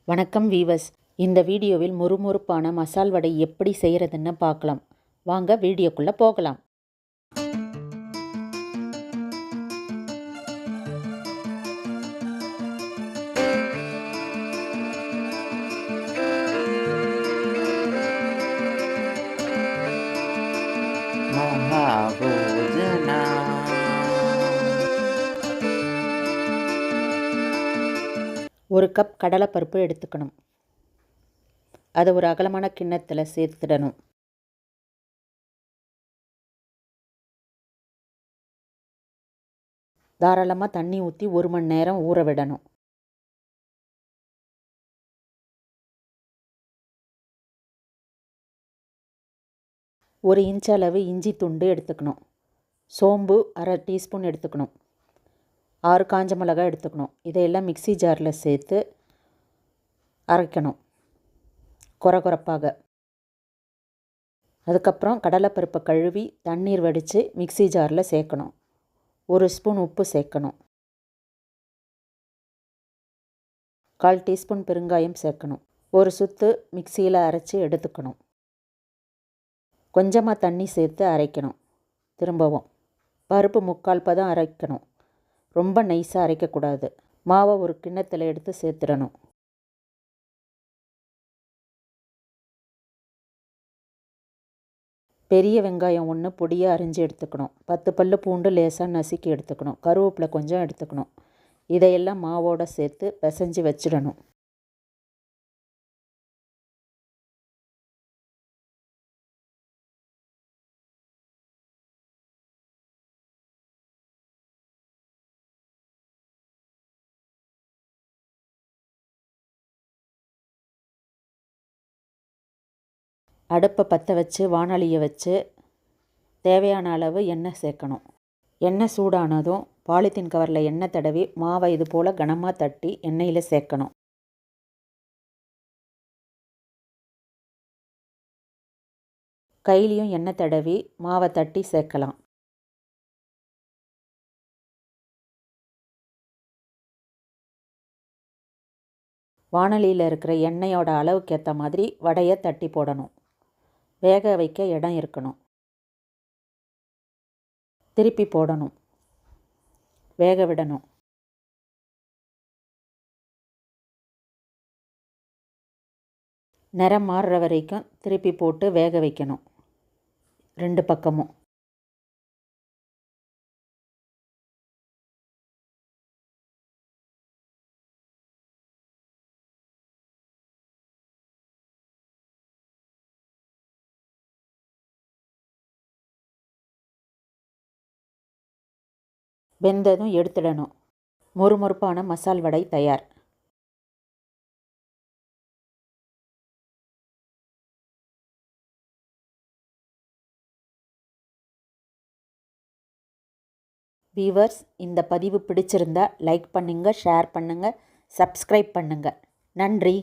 வணக்கம் வீவர்ஸ். இந்த வீடியோவில் முறுமுறுப்பான மசால் வடை எப்படி செய்கிறதுன்னு பார்க்கலாம். வாங்க வீடியோக்குள்ளே போகலாம். ஒரு கப் கடலைப்பருப்பு எடுத்துக்கணும். அதை ஒரு அகலமான கிண்ணத்தில் சேர்த்துடணும். தாராளமாக தண்ணி ஊற்றி 1 மணி நேரம் ஊற விடணும். ஒரு இன்ச் அளவு இஞ்சி துண்டு எடுத்துக்கணும். சோம்பு 1/2 டீஸ்பூன் எடுத்துக்கணும். 6 காஞ்ச மிளகாய் எடுத்துக்கணும். இதையெல்லாம் மிக்ஸி ஜாரில் சேர்த்து அரைக்கணும் கொரகொரப்பாக. அதுக்கப்புறம் கடலைப்பருப்பை கழுவி தண்ணீர் வடித்து மிக்ஸி ஜாரில் சேர்க்கணும். 1 ஸ்பூன் உப்பு சேர்க்கணும். 1/4 டீஸ்பூன் பெருங்காயம் சேர்க்கணும். ஒரு சுத்து மிக்சியில் அரைச்சி எடுத்துக்கணும். கொஞ்சமாக தண்ணி சேர்த்து அரைக்கணும். திரும்பவும் பருப்பு 3/4 பதம் அரைக்கணும். ரொம்ப நைஸாக அரைக்கக்கூடாது. மாவை ஒரு கிண்ணத்தில் எடுத்து சேர்த்துடணும். பெரிய வெங்காயம் 1 பொடியாக அரிஞ்சு எடுத்துக்கணும். 10 பல்லு பூண்டு லேசாக நசுக்கி எடுத்துக்கணும். கருவேப்பிலை கொஞ்சம் எடுத்துக்கணும். இதையெல்லாம் மாவோடு சேர்த்து பிசைஞ்சு வச்சிடணும். அடுப்பை பற்ற வச்சு வாணலியை வச்சு தேவையான அளவு எண்ணெய் சேர்க்கணும். எண்ணெய் சூடானதும் பாலித்தீன் கவரில் எண்ணெய் தடவி மாவை இது போல் கனமாக தட்டி எண்ணெயில் சேர்க்கணும். கையிலையும் எண்ணெய் தடவி மாவை தட்டி சேர்க்கலாம். வாணலியில் இருக்கிற எண்ணெயோட அளவுக்கு ஏற்ற மாதிரி வடையை தட்டி போடணும். வேக வைக்க இடம் இருக்கணும். திருப்பி போடணும். வேக விடணும். நிறம் மாறுற வரைக்கும் திருப்பி போட்டு வேக வைக்கணும். 2 பக்கமும். வெந்ததும் எடுத்துடணும். மொறுமொறுப்பான மசால் வடை தயார். வீவர்ஸ், இந்த பதிவு பிடிச்சிருந்தா லைக் பண்ணுங்கள், ஷேர் பண்ணுங்கள், சப்ஸ்கிரைப் பண்ணுங்கள். நன்றி.